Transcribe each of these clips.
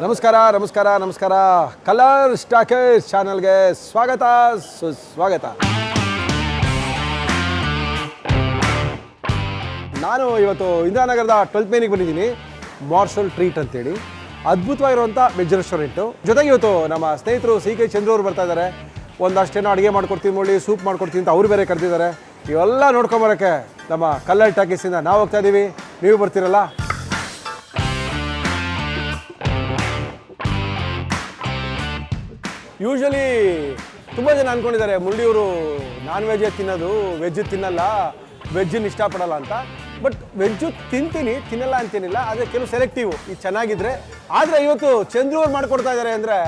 ನಮಸ್ಕಾರ ನಮಸ್ಕಾರ ನಮಸ್ಕಾರ ಕಲರ್ ಸ್ಟಾಕರ್ಸ್ ಚಾನಲ್ಗೆ ಸ್ವಾಗತ ಸುಸ್ವಾಗತ. ನಾನು ಇವತ್ತು ಇಂದಿರಾನಗರದ 12th ಮೇನಿಗೆ ಬಂದಿದ್ದೀನಿ. ಮಾರ್ಸಲ್ ಟ್ರೀಟ್ ಅಂತೇಳಿ ಅದ್ಭುತವಾಗಿರುವಂಥ ವೆಜ್ ರೆಸ್ಟೋರೆಂಟು. ಜೊತೆಗೆ ಇವತ್ತು ನಮ್ಮ ಸ್ನೇಹಿತರು CK ಚಂದ್ರು ಅವರು ಬರ್ತಾ ಇದ್ದಾರೆ. ಒಂದಷ್ಟೇನೋ ಅಡುಗೆ ಮಾಡ್ಕೊಡ್ತೀನಿ ನೋಡಿ, ಸೂಪ್ ಮಾಡ್ಕೊಡ್ತೀನಿ ಅಂತ ಅವರು ಬೇರೆ ಕರೆದಿದ್ದಾರೆ. ಇವೆಲ್ಲ ನೋಡ್ಕೊಂಬರೋಕ್ಕೆ ನಮ್ಮ ಕಲರ್ ಟಾಕೀಸಿಂದ ನಾವು ಹೋಗ್ತಾ ಇದ್ದೀವಿ. ನೀವು ಬರ್ತೀರಲ್ಲ? ಯೂಶ್ವಲಿ ತುಂಬ ಜನ ಅಂದ್ಕೊಂಡಿದ್ದಾರೆ ಮುರಳಿಯವರು ನಾನ್ ವೆಜ್ಜೇ ತಿನ್ನೋದು, ವೆಜ್ ತಿನ್ನಲ್ಲ, ವೆಜ್ಜನ್ನು ಇಷ್ಟಪಡಲ್ಲ ಅಂತ. ಬಟ್ ವೆಜ್ಜು ತಿನ್ನಲ್ಲ ಅಂತೇನಿಲ್ಲ, ಆದರೆ ಕೆಲವು ಸೆಲೆಕ್ಟಿವು ಇದು ಚೆನ್ನಾಗಿದ್ರೆ. ಆದರೆ ಇವತ್ತು ಚಂದ್ರು ಅವ್ರು ಮಾಡಿಕೊಡ್ತಾ ಇದ್ದಾರೆ ಅಂದರೆ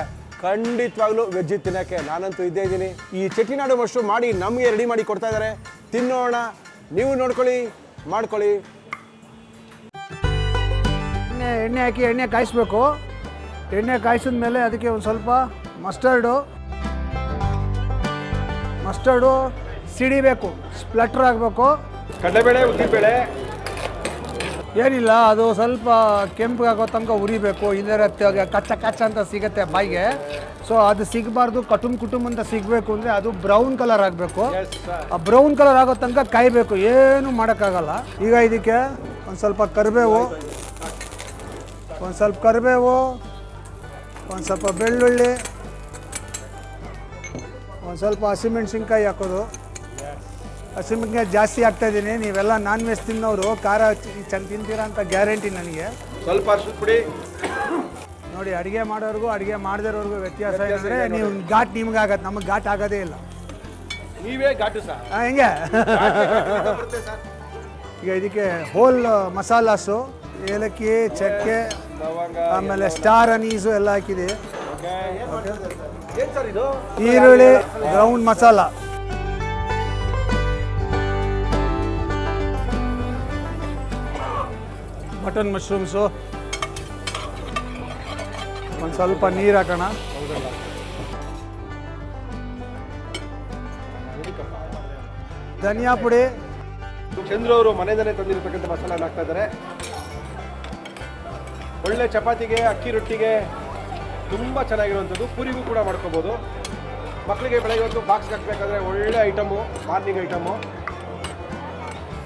ಖಂಡಿತವಾಗ್ಲೂ ವೆಜ್ ತಿನ್ನೋಕ್ಕೆ ನಾನಂತೂ ಇದ್ದೇ ಇದ್ದೀನಿ. ಈ ಚೆಟ್ಟಿನಾಡು ಮಶ್ರೂಮ್ ಮಾಡಿ ನಮಗೆ ರೆಡಿ ಮಾಡಿ ಕೊಡ್ತಾ ಇದ್ದಾರೆ. ತಿನ್ನೋಣ, ನೀವು ನೋಡ್ಕೊಳ್ಳಿ, ಮಾಡ್ಕೊಳ್ಳಿ. ಎಣ್ಣೆ ಹಾಕಿ ಎಣ್ಣೆ ಕಾಯಿಸ್ಬೇಕು. ಎಣ್ಣೆ ಕಾಯಿಸಿದ ಮೇಲೆ ಅದಕ್ಕೆ ಒಂದು ಸ್ವಲ್ಪ ಮಸ್ಟರ್ಡು ಸಿಡಿಬೇಕು, ಸ್ಪ್ಲಟ್ರ್ ಆಗಬೇಕು. ಕಡಲೆಬೇಳೆ, ಉದ್ದಿನಬೇಳೆ ಏನಿಲ್ಲ, ಅದು ಸ್ವಲ್ಪ ಕೆಂಪು ಆಗೋ ತನಕ ಉರಿಬೇಕು. ಇದರ ಕಚ್ಚ ಅಂತ ಸಿಗುತ್ತೆ ಬಾಯಿಗೆ. ಸೊ ಅದು ಸಿಗಬಾರ್ದು, ಕುಟುಂಬ ಅಂತ ಸಿಗಬೇಕು ಅಂದರೆ ಅದು ಬ್ರೌನ್ ಕಲರ್ ಆಗಬೇಕು. ಆ ಬ್ರೌನ್ ಕಲರ್ ಆಗೋ ತನಕ ಕಾಯಬೇಕು, ಏನು ಮಾಡೋಕ್ಕಾಗಲ್ಲ. ಈಗ ಇದಕ್ಕೆ ಒಂದು ಸ್ವಲ್ಪ ಕರಿಬೇವು, ಒಂದು ಸ್ವಲ್ಪ ಬೆಳ್ಳುಳ್ಳಿ, ಒಂದು ಸ್ವಲ್ಪ ಹಸಿಮೆಣ್ಸಿನ್ಕಾಯಿ ಹಾಕೋದು. ಹಸಿಮೆಣ್ಸಿನ್ಕಾಯಿ ಜಾಸ್ತಿ ಹಾಕ್ತಾಯಿದ್ದೀನಿ. ನೀವೆಲ್ಲ ನಾನ್ ವೆಜ್ ತಿನ್ನೋರು ಖಾರ ಚೆಂದ ತಿಂತೀರಾ ಅಂತ ಗ್ಯಾರಂಟಿ ನನಗೆ. ಸ್ವಲ್ಪ ಅರಿಶಿನ ಪುಡಿ ನೋಡಿ, ಅಡುಗೆ ಮಾಡೋರ್ಗೂ ಅಡುಗೆ ಮಾಡದಿರೋರ್ಗೂ ವ್ಯತ್ಯಾಸ ಏನಂದರೆ ನೀವು ಘಾಟ್ ನಿಮ್ಗಾಗತ್ತೆ, ನಮಗೆ ಘಾಟ್ ಆಗೋದೇ ಇಲ್ಲ. ನೀವೇ ಘಾಟು ಸರ್. ಹೆಂಗೆ ಈಗ ಇದಕ್ಕೆ ಹೋಲ್ ಮಸಾಲಾಸು, ಏಲಕ್ಕಿ, ಚಕ್ಕೆ, ಆಮೇಲೆ ಸ್ಟಾರ್ ಅನೀಸು ಎಲ್ಲ ಹಾಕಿದೆ. ಈರುಳ್ಳಿ, ಗ್ರೌಂಡ್ ಮಸಾಲ, ಮಟನ್ ಮಶ್ರೂಮ್ಸು, ಒಂದು ಸ್ವಲ್ಪ ನೀರು ಹಾಕೋಣ. ಧನಿಯಾ ಪುಡಿ. ಚಂದ್ರು ಅವರು ಮನೆಯಲ್ಲೇ ತಂದಿರತಕ್ಕಂಥ ಮಸಾಲ ಹಾಕ್ತಾ ಇದ್ದಾರೆ. ಒಳ್ಳೆ ಚಪಾತಿಗೆ, ಅಕ್ಕಿ ರೊಟ್ಟಿಗೆ ತುಂಬ ಚೆನ್ನಾಗಿರುವಂಥದ್ದು. ಪೂರಿಗೂ ಕೂಡ ಮಾಡ್ಕೋಬೋದು. ಮಕ್ಕಳಿಗೆ ಬೆಳಗ್ಗೆ ಹೊತ್ತು ಬಾಕ್ಸ್ಗೆ ಹಾಕಬೇಕಾದ್ರೆ ಒಳ್ಳೆ ಐಟಮು, ಮಾರ್ನಿಂಗ್ ಐಟಮು.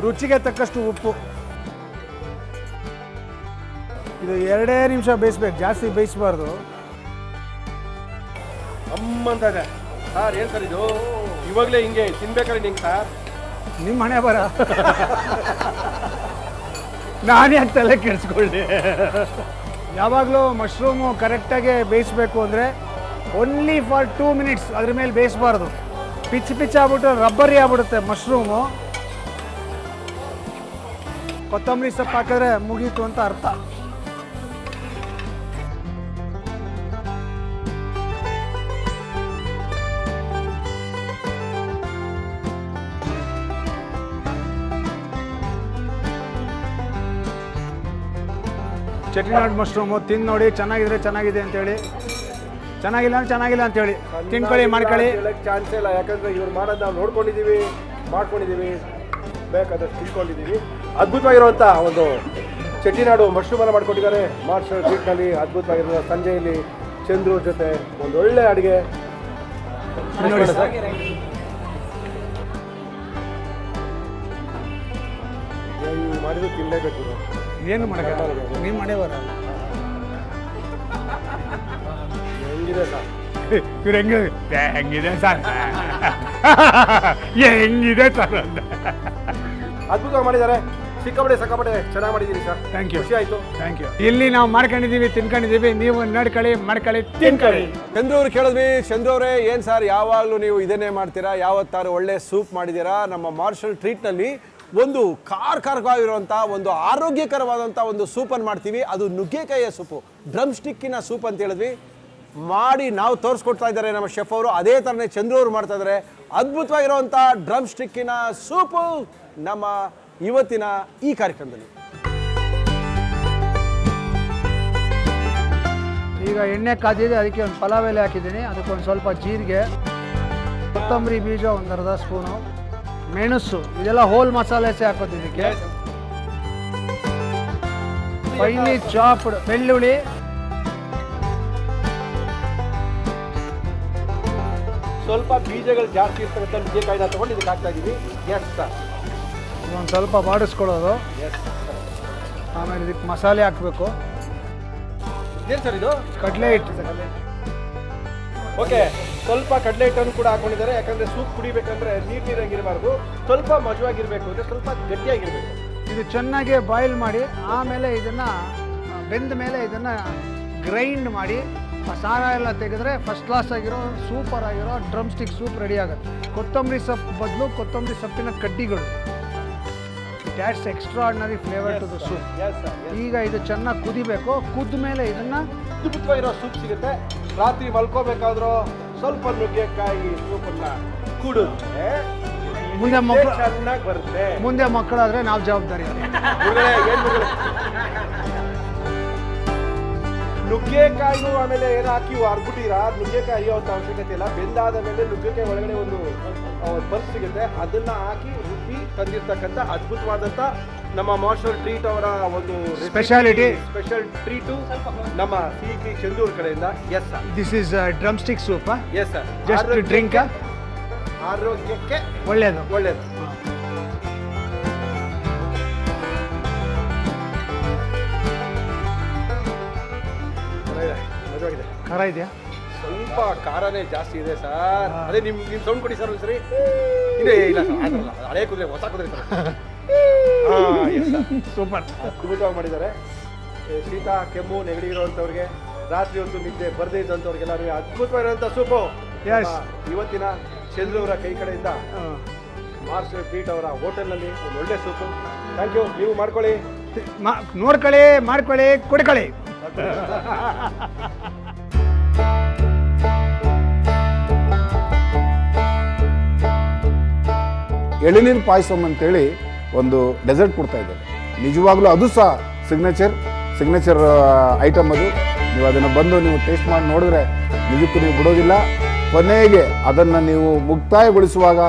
ರುಚಿಗೆ ತಕ್ಕಷ್ಟು ಉಪ್ಪು. ಇದು 2 ನಿಮಿಷ ಬೇಯಿಸ್ಬೇಕು, ಜಾಸ್ತಿ ಬೇಯಿಸಬಾರ್ದು. ಅಮ್ಮಂತ ಇದೆ ಸರ್. ಏನು ಸರ್ ಇದು? ಇವಾಗಲೇ ಹಿಂಗೆ ತಿನ್ಬೇಕಾದ್ರೆ ನಿಂಗೆ ಸರ್ ನಿಮ್ಮ ಹಣೆ ಬರ. ನಾನು ಯಾಕೆ ತಲೆ ಕೆಡಿಸ್ಕೊಳ್ಳಿ. ಯಾವಾಗಲೂ ಮಶ್ರೂಮು ಕರೆಕ್ಟಾಗಿ ಬೇಯಿಸ್ಬೇಕು ಅಂದರೆ ಓನ್ಲಿ ಫಾರ್ 2 ಮಿನಿಟ್ಸ್ ಅದ್ರ ಮೇಲೆ ಬೇಯಿಸಬಾರ್ದು. ಪಿಚ್ ಆಗ್ಬಿಟ್ಟು ರಬ್ಬರಿ ಆಗ್ಬಿಡುತ್ತೆ ಮಶ್ರೂಮು. ಕೊತ್ತಂಬರಿ ಸೊಪ್ಪು ಹಾಕಿದ್ರೆ ಮುಗೀತು ಅಂತ ಅರ್ಥ. ಚೆಟ್ಟಿನಾಡು ಮಶ್ರೂಮು ತಿಂದು ನೋಡಿ, ಚೆನ್ನಾಗಿದೆ ಅಂತೇಳಿ, ಚೆನ್ನಾಗಿಲ್ಲ ಅಂತೇಳಿ ತಿನ್ಕೊಳ್ಳಿ, ಮಾಡ್ಕೊಳ್ಳಿ. ಚಾನ್ಸೇ ಇಲ್ಲ. ಯಾಕಂದರೆ ಇವ್ರು ಮಾಡೋದು ನಾವು ಮಾಡ್ಕೊಂಡಿದ್ದೀವಿ, ಬೇಕಾದಷ್ಟು ತಿಳ್ಕೊಂಡಿದ್ದೀವಿ. ಅದ್ಭುತವಾಗಿರುವಂಥ ಒಂದು ಚೆಟ್ಟಿನಾಡು ಮಶ್ರೂಮನ್ನು ಮಾಡ್ಕೊಟ್ಟಿದ್ದಾರೆ ಮಾರ್ಷಲ್ ಟ್ರೀಟ್ನಲ್ಲಿ. ಅದ್ಭುತವಾಗಿರುವ ಸಂಜೆಯಲ್ಲಿ ಚಂದ್ರು ಜೊತೆ ಒಂದು ಒಳ್ಳೆ ಅಡುಗೆ ಮಾಡಿದ್ರು ತಿನ್ನಲೇಬೇಕು. ಏನು ಮಾಡೋಕ್ಕಾಗಲ್ಲ, ನೀವು ಮಾಡೇ ಬರ. ಹೆಂಗಿದೆ ಸರ್ ಇವ್ರು ಹೆಂಗಿದೆ ಸರ್ ಹೆಂಗಿದೆ ಸರ್ ಅಂತ ಅದ್ಭುತವಾಗಿ ಮಾಡಿದ್ದಾರೆ. ಸಿಕ್ಕಾಪಟ್ಟೆ ಚೆನ್ನಾಗಿ ಮಾಡಿದ್ದೀರಿ ಸರ್. ಥ್ಯಾಂಕ್ ಯು, ಖುಷಿ ಆಯಿತು. Thank you. ಇಲ್ಲಿ ನಾವು ಮಾಡ್ಕೊಂಡಿದ್ದೀವಿ, ತಿನ್ಕೊಂಡಿದ್ದೀವಿ, ನೀವು ಮಾಡ್ಕೊಳ್ಳಿ ತಿನ್ಕೊಳ್ಳಿ. ಚಂದ್ರು ಅವ್ರು ಕೇಳಿದ್ವಿ, ಚಂದ್ರು ಅವರೇ ಏನು ಸರ್ ಯಾವಾಗಲೂ ನೀವು ಇದನ್ನೇ ಮಾಡ್ತೀರಾ? ಯಾವತ್ತಾರು ಒಳ್ಳೆ ಸೂಪ್ ಮಾಡಿದ್ದೀರಾ? ನಮ್ಮ ಮಾರ್ಷಲ್ ಟ್ರೀಟ್ನಲ್ಲಿ ಒಂದು ಖಾರವಾಗಿರುವಂಥ ಒಂದು ಆರೋಗ್ಯಕರವಾದಂಥ ಒಂದು ಸೂಪನ್ನು ಮಾಡ್ತೀವಿ. ಅದು ನುಗ್ಗೆಕಾಯಿಯ ಸೂಪು, ಡ್ರಮ್ ಸ್ಟಿಕ್ಕಿನ ಸೂಪ್ ಅಂತ ಹೇಳಿದ್ವಿ. ಮಾಡಿ ನಾವು ತೋರಿಸ್ಕೊಡ್ತಾ ಇದ್ದಾರೆ ನಮ್ಮ ಶೆಫ್ ಅವರು. ಅದೇ ಥರನೇ ಚಂದ್ರು ಅವರು ಮಾಡ್ತಾ ಇದ್ದಾರೆ. ಅದ್ಭುತವಾಗಿರುವಂಥ ಡ್ರಮ್ ಸ್ಟಿಕ್ಕಿನ ಸೂಪು ನಮ್ಮ ಇವತ್ತಿನ ಈ ಕಾರ್ಯಕ್ರಮದಲ್ಲಿ. ಈಗ ಎಣ್ಣೆ ಕಾದಿದೆ, ಅದಕ್ಕೆ ಒಂದು ಪಲಾವ್ ಎಲೆ ಹಾಕಿದ್ದೀನಿ. ಅದಕ್ಕೊಂದು ಸ್ವಲ್ಪ ಜೀರಿಗೆ, ಕೊತ್ತಂಬರಿ ಬೀಜ ಒಂದು ಅರ್ಧ ಸ್ಪೂನು, ಮೆಣಸು, ಇದೆಲ್ಲ ಹೋಲ್ ಮಸಾಲೆಸೇ ಹಾಕೋದು. ಇದಕ್ಕೆ ಫೈನ್ಲಿ ಚಾಪ್ಡ್ ಬೆಳ್ಳುಳ್ಳಿ, ಸ್ವಲ್ಪ ಬೀಜಗಳು ಜಾಸ್ತಿ ಇರ್ತಕ್ಕಂಥ ನುಗ್ಗೆಕಾಯಿನ ತೊಗೊಂಡು ಇದಕ್ಕೆ ಹಾಕ್ತಾ ಇದ್ದೀವಿ. ಎಸ್ ಸರ್, ಒಂದು ಸ್ವಲ್ಪ ಬಾಡಿಸ್ಕೊಳ್ಳೋದು. ಎಸ್. ಆಮೇಲೆ ಇದಕ್ಕೆ ಮಸಾಲೆ ಹಾಕಬೇಕು. ಏನು ಸರ್ ಇದು? ಕಡಲೆ ಹಿಟ್ಟು. ಓಕೆ, ಸ್ವಲ್ಪ ಕಡಲೆ ಹಿಟ್ಟನ್ನು ಕೂಡ ಹಾಕೊಂಡಿದ್ದಾರೆ. ಯಾಕಂದರೆ ಸೂಪ್ ಕುಡಿಬೇಕಂದ್ರೆ ನೀರಾಗಿರಬಾರ್ದು, ಸ್ವಲ್ಪ ಮಜವಾಗಿರಬೇಕು ಅಂದರೆ ಸ್ವಲ್ಪ ಗಟ್ಟಿಯಾಗಿರಬೇಕು. ಇದು ಚೆನ್ನಾಗಿ ಬಾಯ್ಲ್ ಮಾಡಿ ಆಮೇಲೆ ಇದನ್ನು ಬೆಂದ ಮೇಲೆ ಇದನ್ನು ಗ್ರೈಂಡ್ ಮಾಡಿ ಸಾರ ಎಲ್ಲ ತೆಗೆದ್ರೆ ಫಸ್ಟ್ ಕ್ಲಾಸ್ ಆಗಿರೋ ಸೂಪರ್ ಆಗಿರೋ ಡ್ರಮ್ ಸ್ಟಿಕ್ ಸೂಪ್ ರೆಡಿ ಆಗುತ್ತೆ. ಕೊತ್ತಂಬರಿ ಸೊಪ್ಪು ಬದಲು ಕೊತ್ತಂಬರಿ ಸೊಪ್ಪಿನ ಕಡ್ಡಿಗಳು. It adds extraordinary flavour to the soup. ಈಗ ಇದು ಚೆನ್ನಾಗಿ ಕುದಿಬೇಕು. ಕುದ್ದ ಮೇಲೆ ಇದನ್ನು ಅದ್ಭುತವಾಗಿರೋ ಸೂಪ್ ಸಿಗುತ್ತೆ. ರಾತ್ರಿ ಮಲ್ಕೋಬೇಕಾದ್ರೂ ಸ್ವಲ್ಪ ನುಗ್ಗೆಕಾಯಿ ಸೂಪನ್ನು ಕುಡಿದ್ರೆ ಮುಂದೆ ಮಕ್ಕಳು ಚೆನ್ನಾಗಿ ಬರುತ್ತೆ. ಮುಂದೆ ಮಕ್ಕಳಾದರೆ ನಾವು ಜವಾಬ್ದಾರಿ. ನುಗ್ಗೆಕಾಯಿಗೂ ಆಮೇಲೆ ಏನು ಹಾಕಿ ಅರ್ಬಿಟ್ಟಿರಾ, ನುಗ್ಗೆಕಾಯಿ ಅರಿಯೋ ಅಂತ ಅವಶ್ಯಕತೆ ಇಲ್ಲ. ಬೆಂದಾದ ಮೇಲೆ ನುಗ್ಗೆಕಾಯಿ ಒಳಗಡೆ ಒಂದು ಪಲ್ಪ್ ಸಿಗುತ್ತೆ, ಅದನ್ನ ಹಾಕಿ ರುಬ್ಬಿ ತಂದಿರ್ತಕ್ಕಂಥ ಅದ್ಭುತವಾದಂಥ ನಮ್ಮ ಮಾರ್ಷಲ್ ಟ್ರೀಟ್ ಅವರ ಒಂದು ಸ್ಪೆಷಲ್ ಟ್ರೀಟು ನಮ್ಮ ಸಿಹಿ ಚಂದೂರ್ ಕಡೆಯಿಂದ. Yes sir, this is drum stick soup. Yes sir, just drink. ಆರೋಗ್ಯಕ್ಕೆ ಒಳ್ಳೆಯದು. ಖಾರ ಇದೆಯಾ? ಸ್ವಲ್ಪ ಖಾರನೇ ಜಾಸ್ತಿ ಇದೆ ಸರ್. ಅದೇ ನಿಮ್ಮ ಸೌಂಡ್ ಕೊಡಿ ಸರ್ ಒಂದ್ಸರಿ. ಇಲ್ಲ ಸರ್, ಹಳೆ ಕುದುರೆ ಹೊಸ ಕುದುರೆ ಸರ್. ಸೂಪರ್, ಅದ್ಭುತವಾಗಿ ಮಾಡಿದ್ದಾರೆ. ಶೀತ ಕೆಮ್ಮು ನೆಗಡಿ ಇರೋವಂಥವ್ರಿಗೆ, ರಾತ್ರಿ ಹೊತ್ತು ನಿದ್ದೆ ಬರದೇ ಇದ್ದಂಥವ್ರಿಗೆಲ್ಲರೂ ಅದ್ಭುತವಾಗಿರುವಂಥ ಸೂಪು ಇವತ್ತಿನ ಚಂದ್ರವರ ಕೈ ಕಡೆಯಿಂದ ಮಾರ್ಷಲ್ ಟ್ರೀಟ್ ಅವರ ಹೋಟೆಲ್ನಲ್ಲಿ ಒಂದು ಒಳ್ಳೆ ಸೂಪು. Thank you. ನೀವು ಮಾಡ್ಕೊಳ್ಳಿ, ನೋಡ್ಕೊಳ್ಳಿ, ಮಾಡ್ಕೊಳ್ಳಿ, ಕುಡ್ಕೊಳ್ಳಿ. ಎಳನೀರು ಪಾಯಸಂ ಅಂತೇಳಿ ಒಂದು ಡೆಸರ್ಟ್ ಕೊಡ್ತಾ ಇದ್ದಾರೆ. ನಿಜವಾಗ್ಲೂ ಅದು ಸಹ ಸಿಗ್ನೇಚರ್ ಐಟಮ್ ಅದು. ನೀವು ಅದನ್ನು ಬಂದು ನೀವು ಟೇಸ್ಟ್ ಮಾಡಿ ನೋಡಿದ್ರೆ ನಿಜಕ್ಕೂ ನೀವು ಬಿಡೋದಿಲ್ಲ. ಕೊನೆಗೆ ಅದನ್ನು ನೀವು ಮುಕ್ತಾಯಗೊಳಿಸುವಾಗ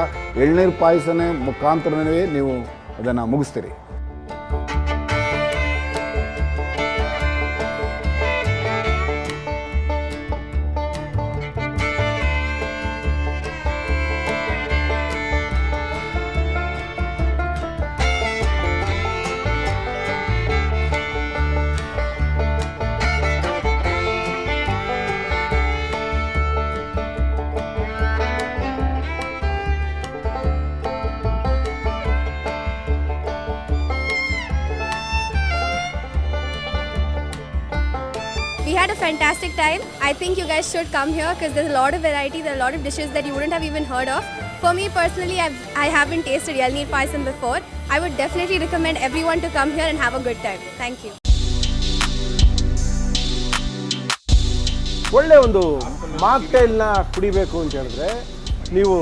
ಎಳನೀರು ಪಾಯಸನೇ ಮುಖಾಂತರವೇ ನೀವು ಅದನ್ನು ಮುಗಿಸ್ತೀರಿ. We had a fantastic time. I think you guys should come here because there's a lot of variety, there are a lot of dishes that you wouldn't have even heard of. For me personally, I haven't tasted Elaneeer Payasam before. I would definitely recommend everyone to come here and have a good time. Thank you. ಒಳ್ಳೆ ಒಂದು ಮಾಕ್ಟೈಲ್ನ ಕುಡಿಬೇಕು ಅಂತ ಹೇಳಿದ್ರೆ ನೀವು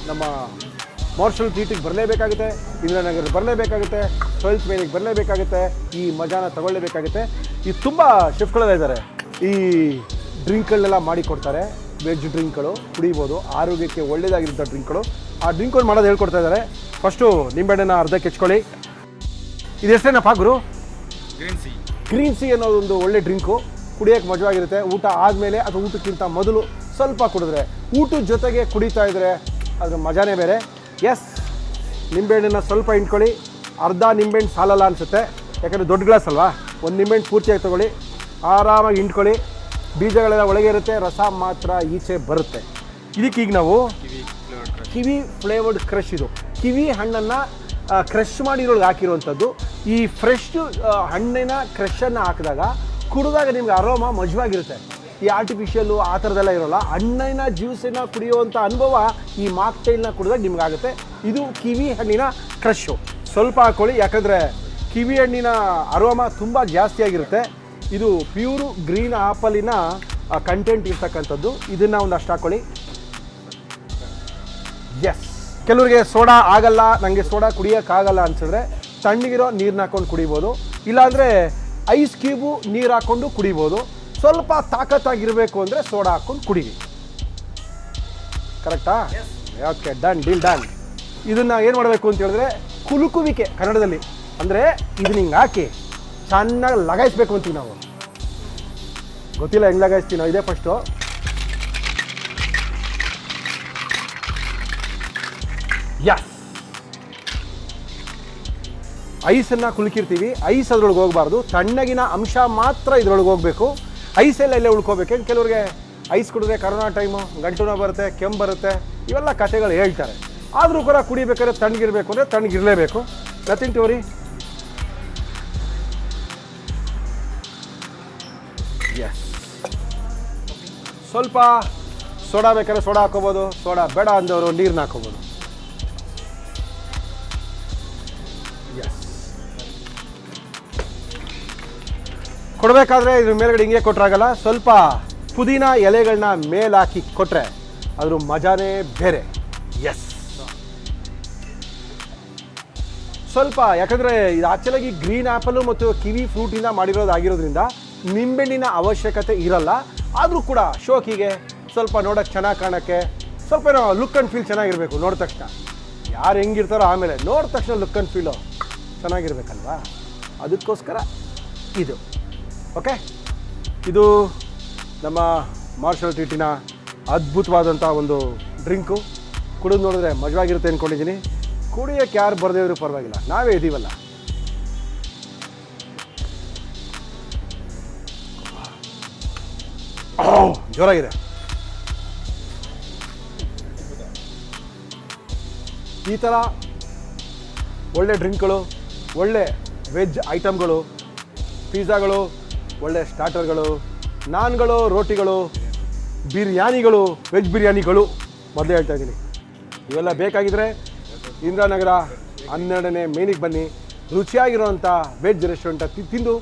ನಮ್ಮ marshal ಟ್ರೀಟಿಗೆ ಬರಲೇಬೇಕಾಗುತ್ತೆ, Indiranagar ಬರಲೇಬೇಕಾಗುತ್ತೆ, 12th ಮೇನಿಗೆ ಬರಲೇಬೇಕಾಗುತ್ತೆ, ಈ ಮಜಾನ ತಗೊಳ್ಳೇಬೇಕಾಗುತ್ತೆ. ಈ ತುಂಬ ಶೆಫ್ಗಳೆಲ್ಲ ಇದ್ದಾರೆ, ಈ ಡ್ರಿಂಕ್ಗಳನ್ನೆಲ್ಲ ಮಾಡಿಕೊಡ್ತಾರೆ. ವೆಜ್ ಡ್ರಿಂಕ್ಗಳು ಕುಡಿಬೋದು, ಆರೋಗ್ಯಕ್ಕೆ ಒಳ್ಳೆಯದಾಗಿರುವಂಥ ಡ್ರಿಂಕ್ಗಳು. ಆ ಡ್ರಿಂಕ್ಗಳು ಮಾಡೋದು ಹೇಳ್ಕೊಡ್ತಾ ಇದ್ದಾರೆ. ಫಸ್ಟು ನಿಂಬೆಹಣ್ಣನ್ನು ಅರ್ಧಕ್ಕೆ ಹೆಚ್ಕೊಳ್ಳಿ. ಇದು ಹೆಸರೇನಪ್ಪ ಗುರು? ಗ್ರೀನ್ ಸಿ ಅನ್ನೋದೊಂದು ಒಳ್ಳೆ ಡ್ರಿಂಕು, ಕುಡಿಯೋಕ್ಕೆ ಮಜವಾಗಿರುತ್ತೆ. ಊಟ ಆದಮೇಲೆ ಅಥವಾ ಊಟಕ್ಕಿಂತ ಮೊದಲು ಸ್ವಲ್ಪ ಕುಡಿದ್ರೆ, ಊಟದ ಜೊತೆಗೆ ಕುಡಿತಾ ಇದ್ದರೆ ಅದ್ರ ಮಜಾನೇ ಬೇರೆ. ಎಸ್, ನಿಂಬೆಹಣ್ಣನ್ನು ಸ್ವಲ್ಪ ಹಿಂಡ್ಕೊಳ್ಳಿ. ಅರ್ಧ ನಿಂಬೆಹಣ್ಣು ಸಾಲಲ್ಲ ಅನಿಸುತ್ತೆ, ಯಾಕಂದರೆ ದೊಡ್ಡ ಗ್ಲಾಸ್ ಅಲ್ವಾ. ಒಂದು ನಿಂಬೆಹಣ್ಣು ಪೂರ್ತಿಯಾಗಿ ತೊಗೊಳ್ಳಿ, ಆರಾಮಾಗಿ ಹಿಂಡ್ಕೊಳ್ಳಿ. ಬೀಜಗಳೆಲ್ಲ ಒಳಗೆ ಇರುತ್ತೆ, ರಸ ಮಾತ್ರ ಈಚೆ ಬರುತ್ತೆ. ಇದಕ್ಕೀಗ ನಾವು ಕಿವಿ ಫ್ಲೇವರ್ಡ್ ಕ್ರಷ್, ಇದು ಕಿವಿ ಹಣ್ಣನ್ನು ಕ್ರಷ್ ಮಾಡಿರೋಳಗೆ ಹಾಕಿರುವಂಥದ್ದು. ಈ ಫ್ರೆಶ್ ಹಣ್ಣಿನ ಕ್ರಷನ್ನು ಹಾಕಿದಾಗ ಕುಡಿದಾಗ ನಿಮ್ಗೆ ಅರೋಮಾ ಮಜವಾಗಿರುತ್ತೆ. ಈ ಆರ್ಟಿಫಿಷಿಯಲ್ಲು ಆ ಥರದ್ದೆಲ್ಲ ಇರೋಲ್ಲ. ಹಣ್ಣಿನ ಜ್ಯೂಸನ್ನು ಕುಡಿಯುವಂಥ ಅನುಭವ ಈ ಮಾಕ್ಟೈಲ್ನ ಕುಡಿದಾಗ ನಿಮ್ಗಾಗುತ್ತೆ. ಇದು ಕಿವಿ ಹಣ್ಣಿನ ಕ್ರಷು. ಸ್ವಲ್ಪ ಹಾಕ್ಕೊಳ್ಳಿ, ಯಾಕಂದರೆ ಕಿವಿ ಹಣ್ಣಿನ ಅರೋಮಾ ತುಂಬ ಜಾಸ್ತಿಯಾಗಿರುತ್ತೆ. ಇದು ಪ್ಯೂರು ಗ್ರೀನ್ ಆಪಲಿನ ಕಂಟೆಂಟ್ ಇರ್ತಕ್ಕಂಥದ್ದು. ಇದನ್ನು ಒಂದಷ್ಟು ಹಾಕ್ಕೊಳ್ಳಿ. ಎಸ್, ಕೆಲವರಿಗೆ ಸೋಡಾ ಆಗಲ್ಲ, ನನಗೆ ಸೋಡಾ ಕುಡಿಯೋಕ್ಕಾಗಲ್ಲ ಅನಿಸಿದ್ರೆ ತಣ್ಣಗಿರೋ ನೀರನ್ನ ಹಾಕ್ಕೊಂಡು ಕುಡಿಬೋದು, ಇಲ್ಲಾಂದರೆ ಐಸ್ ಕ್ಯೂಬು ನೀರು ಹಾಕ್ಕೊಂಡು ಕುಡಿಬೋದು. ಸ್ವಲ್ಪ ತಾಕತ್ತಾಗಿರಬೇಕು ಅಂದರೆ ಸೋಡಾ ಹಾಕ್ಕೊಂಡು ಕುಡೀರಿ. ಕರೆಕ್ಟಾ? Okay, done, deal done. ಇದನ್ನು ಏನು ಮಾಡಬೇಕು ಅಂತ ಹೇಳಿದ್ರೆ ಕುಲುಕುವಿಕೆ ಕನ್ನಡದಲ್ಲಿ ಅಂದರೆ ಇದನ್ನ ಹಿಂಗೆ ಹಾಕಿ ಚೆನ್ನಾಗಿ ಲಗಾಯಿಸ್ಬೇಕು ಅಂತೀವಿ ನಾವು. ಗೊತ್ತಿಲ್ಲ ಹೆಂಗೆ ಲಗಾಯಿಸ್ತೀವಿ ನಾವು. ಇದೇ ಫಸ್ಟು ಯಸ್, ಐಸನ್ನು ಕುಲುಕಿರ್ತೀವಿ, ಐಸ್ ಅದ್ರೊಳಗೆ ಹೋಗಬಾರ್ದು, ತಣ್ಣಗಿನ ಅಂಶ ಮಾತ್ರ ಇದ್ರೊಳಗೆ ಹೋಗಬೇಕು. ಐಸೆಲ್ಲ ಇಲ್ಲೇ ಉಳ್ಕೋಬೇಕು. ಕೆಲವ್ರಿಗೆ ಐಸ್ ಕುಡಿದ್ರೆ ಕರೋನಾ ಟೈಮು ಗಂಟು ನೋವು ಬರುತ್ತೆ, ಕೆಮ್ಮು ಬರುತ್ತೆ, ಇವೆಲ್ಲ ಕಥೆಗಳು ಹೇಳ್ತಾರೆ. ಆದರೂ ಕೂಡ ಕುಡಿಬೇಕಾದ್ರೆ ತಣ್ಣಗಿರಬೇಕು ಅಂದರೆ ತಣ್ಣಗಿರಲೇಬೇಕು. Nothing to worry. ಎಸ್, ಸ್ವಲ್ಪ ಸೋಡಾ ಬೇಕಾದ್ರೆ ಸೋಡಾ ಹಾಕೋಬೋದು, ಸೋಡಾ ಬೇಡ ಅಂದವರು ನೀರನ್ನ ಹಾಕೋಬೋದು. ಎಸ್, ಕೊಡಬೇಕಾದ್ರೆ ಇದ್ರ ಮೇಲ್ಗಡೆ ಹಿಂಗೆ ಕೊಟ್ಟರಾಗಲ್ಲ, ಸ್ವಲ್ಪ ಪುದೀನ ಎಲೆಗಳನ್ನ ಮೇಲಾಕಿ ಕೊಟ್ಟರೆ ಅದ್ರ ಮಜಾನೇ ಬೇರೆ. ಎಸ್, ಸ್ವಲ್ಪ ಯಾಕಂದರೆ ಇದು ಆಕ್ಚುಲಾಗಿ ಗ್ರೀನ್ ಆ್ಯಪಲು ಮತ್ತು ಕಿವಿ ಫ್ರೂಟಿಂದ ಮಾಡಿರೋದಾಗಿರೋದ್ರಿಂದ ನಿಂಬೆಹಣ್ಣಿನ ಅವಶ್ಯಕತೆ ಇರಲ್ಲ. ಆದರೂ ಕೂಡ ಶೋಕಿಗೆ ಸ್ವಲ್ಪ ನೋಡೋಕ್ಕೆ ಚೆನ್ನಾಗಿ ಕಾಣೋಕ್ಕೆ ಸ್ವಲ್ಪ ಏನೋ ಲುಕ್ ಆ್ಯಂಡ್ ಫೀಲ್ ಚೆನ್ನಾಗಿರಬೇಕು. ನೋಡಿದ ತಕ್ಷಣ ಯಾರು ಹೆಂಗಿರ್ತಾರೋ ಆಮೇಲೆ ನೋಡಿದ ತಕ್ಷಣ ಲುಕ್ ಆ್ಯಂಡ್ ಫೀಲು ಚೆನ್ನಾಗಿರ್ಬೇಕಲ್ವಾ, ಅದಕ್ಕೋಸ್ಕರ ಇದು. ಓಕೆ, ಇದು ನಮ್ಮ ಮಾರ್ಷಲ್ ಟ್ರೀಟಿನ ಅದ್ಭುತವಾದಂಥ ಒಂದು ಡ್ರಿಂಕು. ಕುಡಿದು ನೋಡಿದ್ರೆ ಮಜವಾಗಿರುತ್ತೆ ಅಂದ್ಕೊಂಡಿದ್ದೀನಿ. ಕುಡಿಯೋಕ್ಕೆ ಯಾರು ಬರದೇ ಇದ್ರೂ ಪರವಾಗಿಲ್ಲ, ನಾವೇ ಇದ್ದೀವಲ್ಲ. ಜೋರಾಗಿದೆ. ಈ ಥರ ಒಳ್ಳೆ ಡ್ರಿಂಕ್ಗಳು, ಒಳ್ಳೆ ವೆಜ್ ಐಟಮ್ಗಳು, ಪಿಜ್ಜಾಗಳು, ಒಳ್ಳೆ ಸ್ಟಾರ್ಟರ್ಗಳು, ನಾನ್ಗಳು, ರೋಟಿಗಳು, ಬಿರಿಯಾನಿಗಳು, ವೆಜ್ ಬಿರಿಯಾನಿಗಳು ಮೊದಲೇ ಹೇಳ್ತಾ ಇದ್ದೀನಿ. ಇವೆಲ್ಲ ಬೇಕಾಗಿದ್ದರೆ ಇಂದಿರಾನಗರ 12ನೇ ಮೇನಿಗೆ ಬನ್ನಿ. ರುಚಿಯಾಗಿರೋವಂಥ ವೆಜ್ ರೆಸ್ಟೋರೆಂಟ್ ತಿಂದು